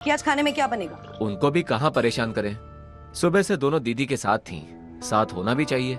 कि आज खाने में क्या बनेगा। उनको भी कहाँ परेशान करें। सुबह से दोनों दीदी के साथ थीं। साथ होना भी चाहिए।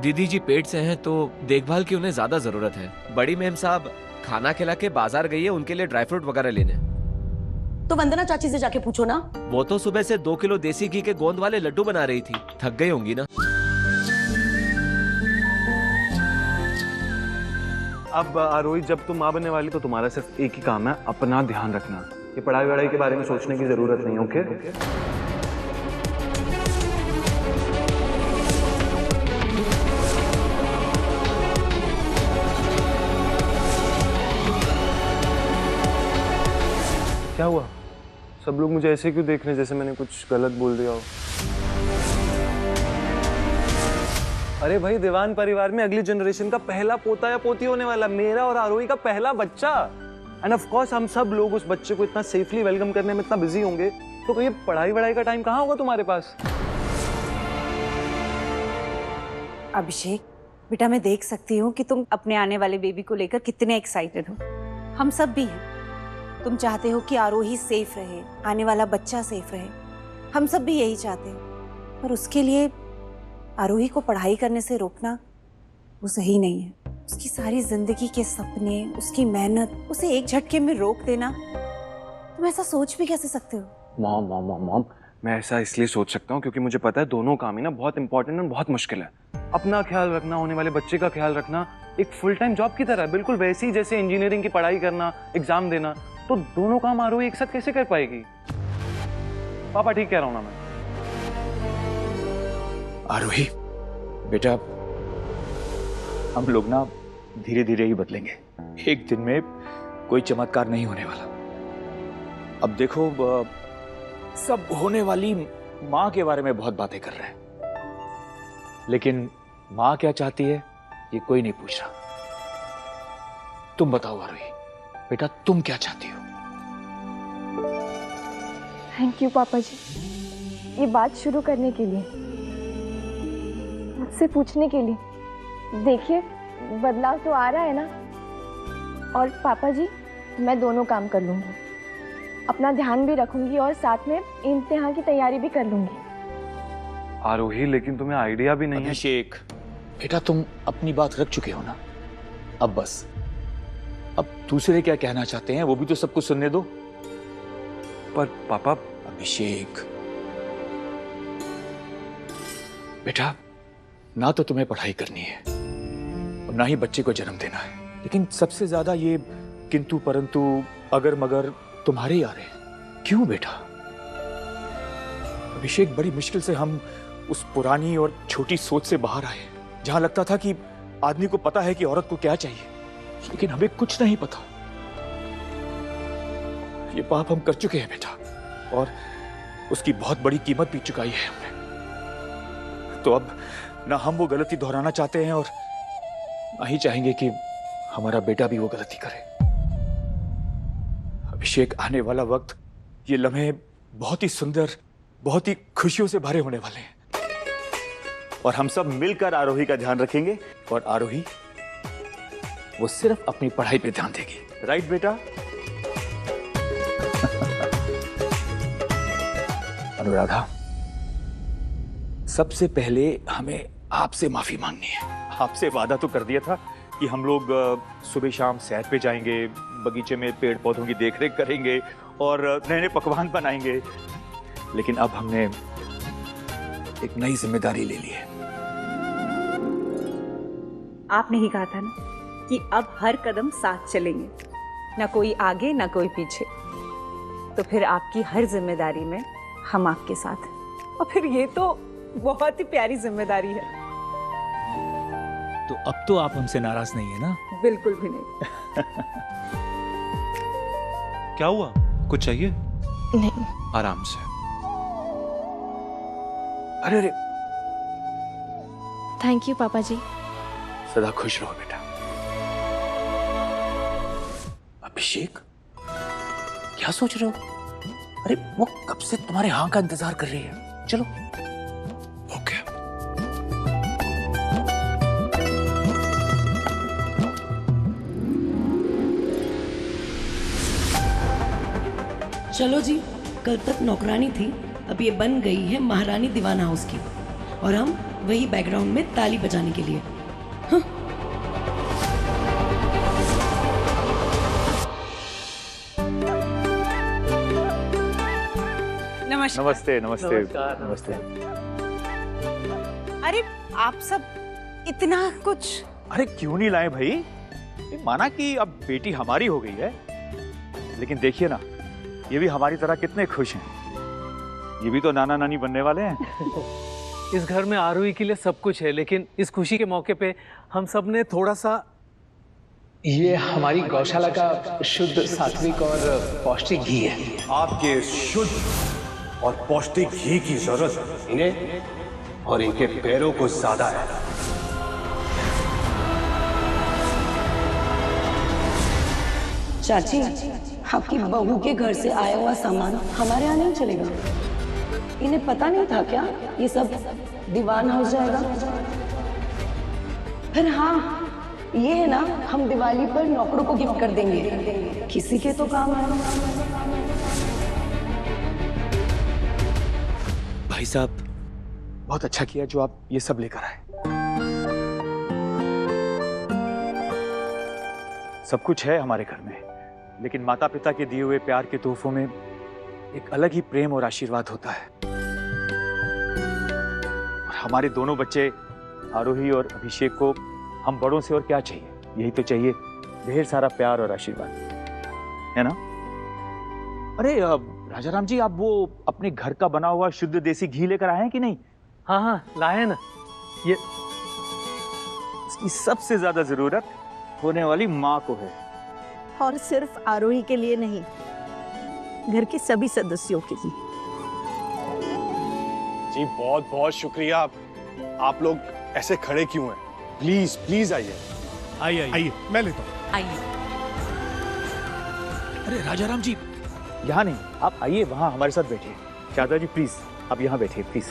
दीदी जी पेट से हैं तो देखभाल की उन्हें ज्यादा जरूरत है। बड़ी मेम साहब खाना खिला के बाजार गई है उनके लिए ड्राई फ्रूट वगैरह लेने। तो वंदना चाची से जाके पूछो ना। वो तो सुबह से 2 किलो देसी घी के गोंद वाले लड्डू बना रही थी। थक गई होंगी ना। अब आरोही, जब तुम माँ बनने वाली तो तुम्हारा सिर्फ एक ही काम है, अपना ध्यान रखना। ये पढ़ाई वढ़ाई के बारे में सोचने की जरूरत नहीं। ओके? क्या हुआ? सब लोग मुझे ऐसे क्यों देख रहे हैं जैसे मैंने कुछ गलत बोल दिया हो? अरे भाई, दीवान परिवार में अगली जनरेशन का पहला पोता या पोती होने वाला, मेरा और आरोही का पहला बच्चा। एंड ऑफ कोर्स हम सब लोग उस बच्चे को इतना सेफली वेलकम करने में इतना बिजी होंगे, तो ये पढ़ाई वढ़ाई का टाइम कहाँ होगा तुम्हारे पास? अभिषेक बेटा, मैं देख सकती हूँ कि तुम अपने आने वाले बेबी को लेकर कितने एक्साइटेड हो। हम सब भी हैं। तुम चाहते हो कि आरोही सेफ रहे, आने वाला बच्चा सेफ रहे। हम सब भी यही चाहते हैं, पर उसके लिए आरोही को पढ़ाई करने से रोकना वो सही नहीं है। उसकी सारी जिंदगी के सपने, उसकी मेहनत, उसे एक झटके में रोक देना, तुम ऐसा सोच भी कैसे सकते हो? मॉम मॉम मॉम मॉम, मैं ऐसा इसलिए सोच सकता हूँ क्योंकि मुझे पता है दोनों काम ही ना बहुत इंपॉर्टेंट और बहुत मुश्किल है। अपना ख्याल रखना, होने वाले बच्चे का ख्याल रखना एक फुल टाइम जॉब की तरह है, बिल्कुल वैसे ही जैसे इंजीनियरिंग की पढ़ाई करना, एग्जाम देना। तो दोनों काम आरोही एक साथ कैसे कर पाएगी? पापा ठीक कह रहा हूँ ना मैं? आरोही बेटा, हम लोग ना धीरे धीरे ही बदलेंगे। एक दिन में कोई चमत्कार नहीं होने वाला। अब देखो, सब होने वाली माँ के बारे में बहुत बातें कर रहे हैं, लेकिन माँ क्या चाहती है ये कोई नहीं पूछ रहा। तुम बताओ आरोही बेटा, तुम क्या चाहती हो? थैंक यू पापा जी, ये बात शुरू करने के लिए, मुझसे पूछने के लिए। देखिए, बदलाव तो आ रहा है ना। और पापा जी, मैं दोनों काम कर लूंगी, अपना ध्यान भी रखूंगी और साथ में इम्तिहान की तैयारी भी कर लूंगी। आरोही, लेकिन तुम्हें आइडिया भी नहीं है। अभिषेक बेटा, तुम अपनी बात रख चुके हो ना, अब बस। अब दूसरे क्या कहना चाहते हैं वो भी तो सब कुछ सुनने दो। पर पापा। अभिषेक बेटा, ना तो तुम्हें पढ़ाई करनी है और ना ही बच्चे को जन्म देना है, लेकिन सबसे ज्यादा ये किंतु परंतु अगर मगर तुम्हारे ही आ रहे हैं। क्यों बेटा? अभिषेक, बड़ी मुश्किल से हम उस पुरानी और छोटी सोच से बाहर आए, जहां लगता था कि आदमी को पता है कि औरत को क्या चाहिए, लेकिन हमें कुछ नहीं पता। ये पाप हम कर चुके हैं बेटा, और उसकी बहुत बड़ी कीमत भी चुकाई है हमने। तो अब ना हम वो गलती दोहराना चाहते हैं और ना ही चाहेंगे कि हमारा बेटा भी वो गलती करे। अभिषेक, आने वाला वक्त, ये लम्हे बहुत ही सुंदर, बहुत ही खुशियों से भरे होने वाले हैं, और हम सब मिलकर आरोही का ध्यान रखेंगे, और आरोही वो सिर्फ अपनी पढ़ाई पे ध्यान देगी। राइट बेटा? अनुराधा, सबसे पहले हमें आपसे माफी मांगनी है। आपसे वादा तो कर दिया था कि हम लोग सुबह शाम सैर पे जाएंगे, बगीचे में पेड़ पौधों की देखरेख करेंगे और नए नए पकवान बनाएंगे, लेकिन अब हमने एक नई जिम्मेदारी ले ली है। आपने ही कहा था ना कि अब हर कदम साथ चलेंगे, ना कोई आगे ना कोई पीछे। तो फिर आपकी हर जिम्मेदारी में हम आपके साथ हैं, और फिर ये तो बहुत ही प्यारी जिम्मेदारी है। तो अब तो आप हमसे नाराज नहीं है ना? बिल्कुल भी नहीं। क्या हुआ? कुछ चाहिए? नहीं। आराम से। अरे अरे, थैंक यू पापा जी। सदा खुश रहो बेटा। अभिषेक, क्या सोच रहे हो? अरे वो कब से तुम्हारे हाँ का इंतजार कर रही है। चलो। ओके। चलो जी, कल तक नौकरानी थी, अब ये बन गई है महारानी दीवाना हाउस की, और हम वही बैकग्राउंड में ताली बजाने के लिए। नमस्ते नमस्ते नमस्ते। अरे आप सब इतना कुछ। अरे क्यों नहीं लाए भाई, माना कि अब बेटी हमारी हो गई है, लेकिन देखिए ना, ये भी हमारी तरह कितने खुश हैं। ये भी तो नाना नानी बनने वाले हैं। इस घर में आरोही के लिए सब कुछ है, लेकिन इस खुशी के मौके पे हम सब ने थोड़ा सा। ये हमारी गौशाला का शुद्ध सात्विक और पौष्टिक घी है। आपके शुद्ध और पौष्टिक घी की जरूरत इन्हें और इनके पैरों को ज्यादा है। चाची, आपकी बहू के घर से आया हुआ सामान हमारे यहाँ नहीं चलेगा। इन्हें पता नहीं था क्या ये सब दीवान हाउस जाएगा? फिर हाँ, ये है ना, हम दिवाली पर नौकरों को गिफ्ट कर देंगे, किसी के तो काम है। भाई साहब, बहुत अच्छा किया जो आप ये सब लेकर आए। सब कुछ है हमारे घर में, लेकिन माता पिता के दिए हुए प्यार के तोहफों में एक अलग ही प्रेम और आशीर्वाद होता है। और हमारे दोनों बच्चे आरोही और अभिषेक को हम बड़ों से और क्या चाहिए, यही तो चाहिए, ढेर सारा प्यार और आशीर्वाद, है ना? अरे राजा राम जी, आप वो अपने घर का बना हुआ शुद्ध देसी घी लेकर आए हैं कि नहीं? हाँ हाँ, लाए ना। ये इसकी सबसे ज्यादा जरूरत होने वाली माँ को है। और सिर्फ आरोही के लिए नहीं, घर के सभी सदस्यों के लिए। जी बहुत बहुत शुक्रिया। आप लोग ऐसे खड़े क्यों हैं? प्लीज प्लीज आइए। आइए आइए, मैं लेता हूँ। आइए। अरे राजा राम जी, यहाँ नहीं, आप आइए, वहाँ हमारे साथ बैठिए। शारदा जी प्लीज, आप यहाँ बैठिए प्लीज।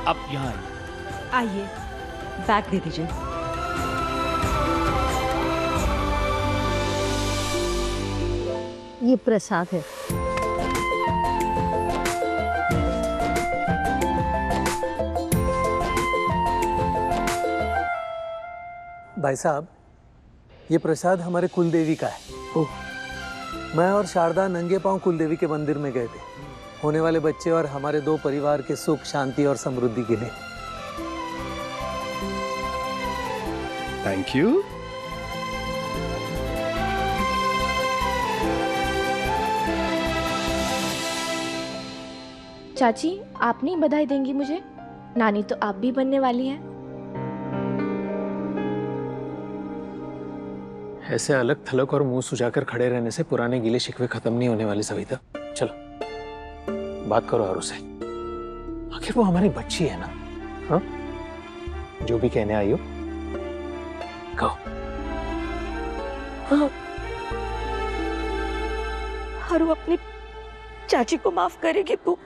आप यहाँ आइए, बैग दे दीजिए। ये प्रसाद है। भाई साहब, ये प्रसाद हमारे कुलदेवी का है। मैं और शारदा नंगे पांव कुलदेवी के मंदिर में गए थे, होने वाले बच्चे और हमारे दो परिवार के सुख, शांति और समृद्धि के लिए। Thank you. चाची, आप नहीं बधाई देंगी मुझे? नानी तो आप भी बनने वाली हैं। ऐसे अलग थलग और मुंह सुझाकर खड़े रहने से पुराने गिले शिकवे खत्म नहीं होने वाले। सविता, चलो बात करो आरू से। आखिर वो हमारी बच्ची है ना। हाँ, जो भी कहने आई हो कहो। हाँ, आरू अपनी चाची को माफ करेगी तू?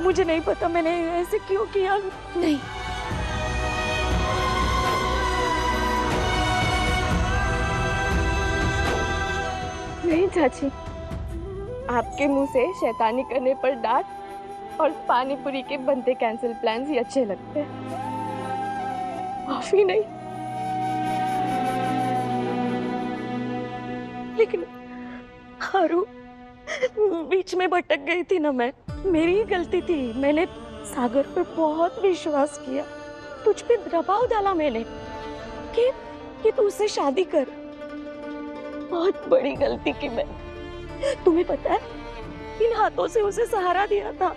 मुझे नहीं पता मैंने ऐसे क्यों किया। नहीं, नहीं चाची, आपके मुंह से शैतानी करने पर डांट और पानी पूरी के बनते कैंसिल प्लान्स ही अच्छे लगते हैं, माफी नहीं। लेकिन हारू, बीच में भटक गई थी ना मैं, मेरी ही गलती थी। मैंने सागर पर बहुत विश्वास किया, तुझ पे दबाव डाला मैंने कि तू उससे शादी कर। बहुत बड़ी गलती की मैं। तुम्हें पता है, इन हाथों से उसे सहारा दिया था,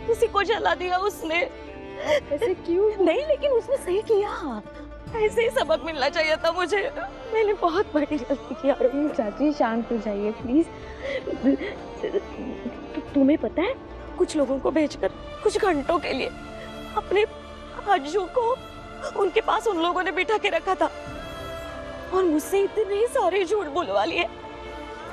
किसी को जला दिया उसने। ऐसे क्यों? नहीं, लेकिन उसने सही किया। ऐसे ही सबक मिलना चाहिए था मुझे। मैंने बहुत बड़ी गलती की। चाची शांत हो जाइए प्लीज। तुम्हें पता है, कुछ लोगों को भेजकर कुछ घंटों के लिए अपने हज्जू को उनके पास उन लोगों ने बिठा के रखा था, और मुझसे इतने सारे झूठ बुलवा लिए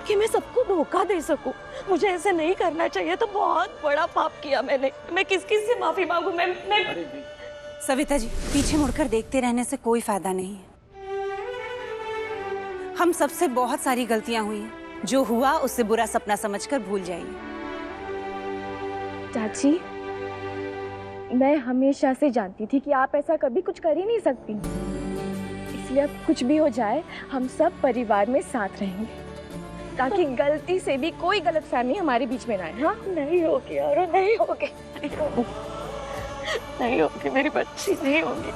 कि मैं सबको धोखा दे सकूं। मुझे ऐसे नहीं करना चाहिए, तो बहुत बड़ा पाप किया मैंने। मैं किस से माफी मांगू? मैं सविता जी, पीछे मुड़कर देखते रहने से कोई फायदा नहीं है। हम सबसे बहुत सारी गलतियां हुई हैं, जो हुआ उससे बुरा सपना समझकर भूल जाइए। चाची, मैं हमेशा से जानती थी कि आप ऐसा कभी कुछ कर ही नहीं सकती, इसलिए अब कुछ भी हो जाए हम सब परिवार में साथ रहेंगे, ताकि गलती से भी कोई गलतफहमी हमारे बीच में ना आए। हाँ, नहीं होगी यारो, नहीं होगी, नहीं होगी, मेरी बच्ची नहीं होगी।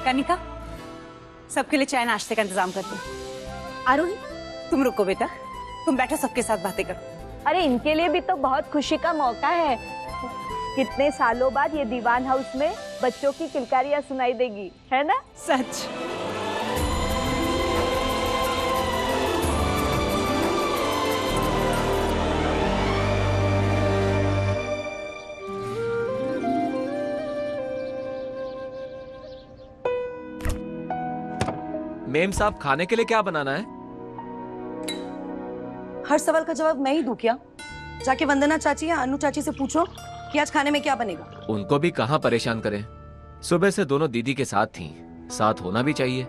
कनिका, सबके लिए चाय नाश्ते का इंतजाम कर दो। आरोही, तुम रुको बेटा, तुम बैठो, सबके साथ बातें करो। अरे इनके लिए भी तो बहुत खुशी का मौका है। कितने सालों बाद ये दीवान हाउस में बच्चों की किलकारियां सुनाई देगी, है ना? सच। मेम साहब, खाने के लिए क्या बनाना है? हर सवाल का जवाब मैं ही दूं क्या? जाके वंदना चाची या अनु चाची से पूछो कि आज खाने में क्या बनेगा। उनको भी कहाँ परेशान करें। सुबह से दोनों दीदी के साथ थीं, साथ होना भी चाहिए।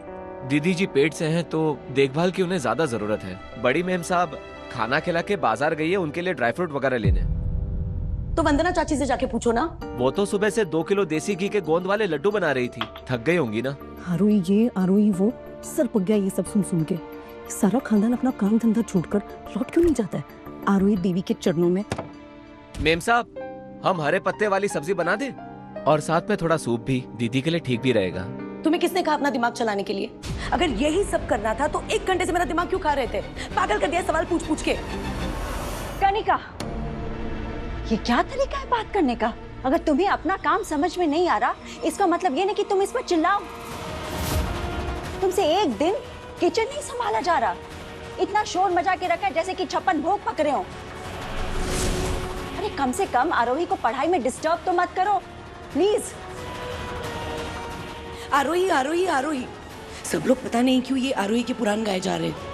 दीदी जी पेट से हैं तो देखभाल की उन्हें ज्यादा जरूरत है। बड़ी मेम साहब खाना खिला के बाजार गई है उनके लिए ड्राई फ्रूट वगैरह लेने। तो वंदना चाची से जाके पूछो ना। वो तो सुबह से 2 किलो देसी घी के गोंद वाले लड्डू बना रही थी, थक गई होंगी ना। आरोही ये आरोही वो, सर पक गया ये सब सुन सुन के। सारा खानदान अपना काम धंधा छोड़कर लौट क्यों नहीं जाता है? आरोही देवी के चरणों में। मेम साहब, हम हरे पत्ते वाली सब्जी बना दे और साथ में थोड़ा सूप भी, दीदी के लिए ठीक भी रहेगा। तुम्हें किसने कहा अपना दिमाग चलाने के लिए? अगर यही सब करना था तो 1 घंटे से मेरा दिमाग क्यों खा रहे थे? पागल कर दिया सवाल पूछ पूछ के। कनिका, ये क्या तरीका है बात करने का? अगर तुम्हें अपना काम समझ में नहीं आ रहा, इसका मतलब ये नहीं कि तुम इस पर चिल्लाओ। तुमसे एक दिन किचन नहीं संभाला जा रहा, इतना शोर मचा के रखा है जैसे कि 56 भोग पक रहे हो। अरे कम से कम आरोही को पढ़ाई में डिस्टर्ब तो मत करो प्लीज। आरोही आरोही आरोही, सब लोग पता नहीं क्यों ये आरोही के पुराण गाए जा रहे हैं।